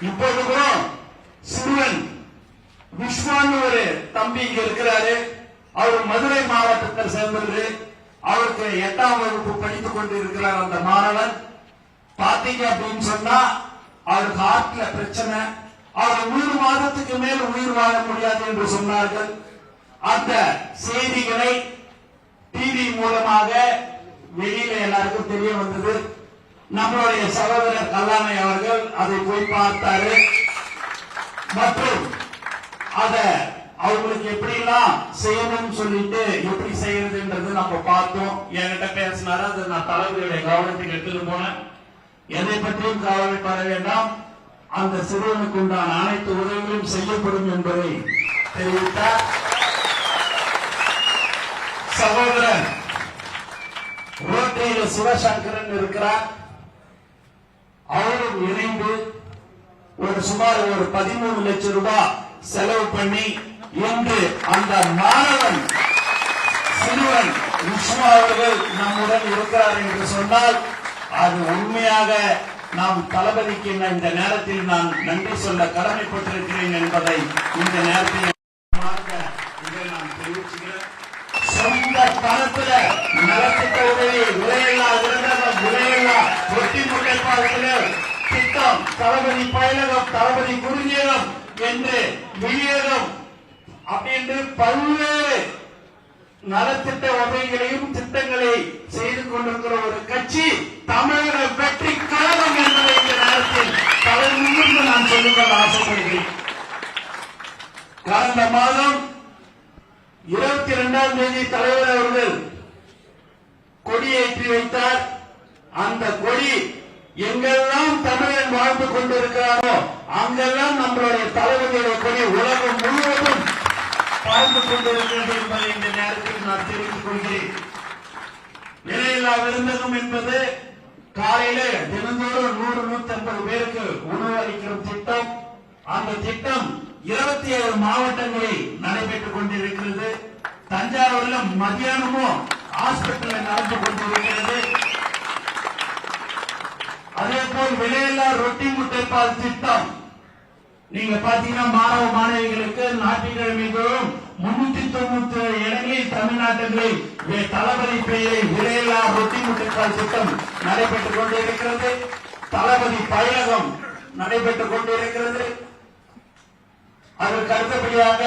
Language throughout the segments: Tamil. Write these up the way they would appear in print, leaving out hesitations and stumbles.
இப்போது கூட சிறுவன் விஸ்வான்னு ஒரு தம்பி இங்க இருக்கிறாரு. அவர் மதுரை மாவட்டத்தை சேர்ந்தவர். அவருக்கு 8ஆம் வகுப்பு படித்துக் கொண்டு இருக்கிறார். அந்த மாணவன் பாத்தீங்க அப்படின்னு சொன்னா அவருக்கு ஹார்ட்ல பிரச்சனை. அவர் 100 மாதத்துக்கு மேல் உயிர் வாழ முடியாது என்று சொன்னார்கள். அந்த செய்திகளை டிவி மூலமாக வெளியில எல்லாருக்கும் தெரிய வந்தது. நம்மளுடைய சகோதரர் கல்லாமை அவர்கள் அதை போய் பார்த்தாரு. மற்றும் அத அவங்களுக்கு எப்படி எல்லாம் செய்யணும்னு சொல்லிட்டு எப்படி செய்யறதுன்றது நம்ம பார்த்தோம். என்கிட்ட பேசினாரு. அதை நான் தலைவருடைய கவனத்துக்கு எடுத்துட்டு போனேன். எதை பற்றியும் கவலைப்பட வேண்டாம், அந்த சிறுவனுக்கு உண்டான அனைத்து உதவிகளும் செய்யப்படும் என்பதை தெரிவித்தார். சகோதரர் ரோட்டரியில சிவசங்கரன் இருக்கிறார். அவரும் இணைந்து சுமார் 13 லட்சம் ரூபாய் செலவு பண்ணி இன்று அந்த மாணவன் சிறுவன் விஸ்வா அவர்கள் நம்முடன் இருக்கிறார் என்று சொன்னால் அது உண்மையாக நாம் தளபதிக்கு இந்த நேரத்தில் நான் நன்றி சொல்ல கடமைப்பட்டிருக்கிறேன் என்பதை இந்த நேரத்தில் நான் தெரிவிச்சுக்கிறேன். சொந்த பணத்துல நலத்திட்ட உதவி விலையில்லா விருந்தகம் விலையில்லா ரொட்டி முட்டைப்பாளர்கள் திட்டம் தளபதி பயிலகம் தளபதி குறுநியகம் என்று விநியோகம் அப்படின்னு பல்வேறு நலத்திட்ட உதவிகளையும் திட்டங்களை செய்து கொண்டிருக்கிற ஒரு கட்சி தமிழக வெற்றி கழகம் என்பதை இந்த நேரத்தில் தலைமுறை நான் சொல்லிக்கொள்ள ஆசைப்படுகிறேன். கடந்த மாதம் 22ஆம் தேதி தலைவர் அவர்கள் கொடியேற்றி வைத்தார். அந்த கொடி எங்கெல்லாம் தமிழன் வாழ்ந்து கொண்டிருக்கிறாரோ அங்கெல்லாம் நம்மளுடைய தலைவர்களுடைய கொடி உலகம் முழுவதும் வாழ்ந்து கொண்டிருக்கிறது என்பதை இந்த நேரத்தில் நான் தெரிவித்துக் கொள்கிறேன். விலையில்லா விருந்தகம் என்பது காலையில தினந்தோறும் 100-150 பேருக்கு உணவு அளிக்கிற திட்டம். அந்த திட்டம் 27 மாவட்டங்களில் நடைபெற்றுக் கொண்டிருக்கிறது. தஞ்சாவூர்ல மத்தியானமும் ஹாஸ்பிட்டல் நடந்து கொண்டிருக்கிறது. அதே போல் விலையில்லா ரொட்டி முட்டைப்பால் திட்டம் நீங்க பாத்தீங்கன்னா மாணவ மாணவிகளுக்கு ஞாயிற்றுக்கிழமைகளும் 397 இடங்களில் தமிழ்நாட்டில் தளபதி பெயரில் விலையில்லா ரொட்டி முட்டைப்பால் திட்டம் நடைபெற்றுக் கொண்டிருக்கிறது. தளபதி பயணம் நடைபெற்றுக் கொண்டிருக்கிறது. அதற்கு அடுத்தபடியாக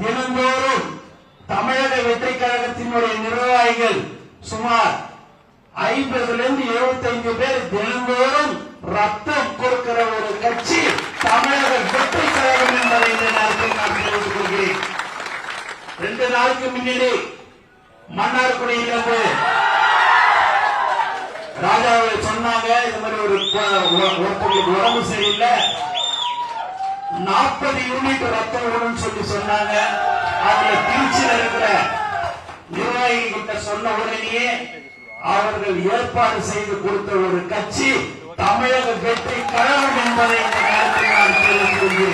தினந்தோறும் தமிழக வெற்றி கழகத்தினுடைய நிர்வாகிகள் சுமார் 50-75 பேர் தினந்தோறும் ரத்தம் கொடுக்கிற ஒரு கட்சி தமிழக வெற்றி கழகம் என்பதை இந்த நேரத்தில் நான் தெரிவித்துக் கொள்கிறேன். 2 நாளுக்கு முன்னாடி மன்னார்குடியிலிருந்து ராஜாவை சொன்னாங்க, இந்த மாதிரி ஒருத்தருக்கு உடம்பு சரியில்லை 40 யூனிட் ரத்தம் வேணும்னு சொன்னாங்க. அதுல திருச்சியில் இருக்கிற நிர்வாகிகள் கிட்ட சொன்ன உடனேயே அவர்கள் ஏற்பாடு செய்து கொடுத்த ஒரு கட்சி தமிழக வெற்றி கழகம் என்பதை இந்த நேரத்தில் நான் தெரிவித்துக் கொள்கிறேன்.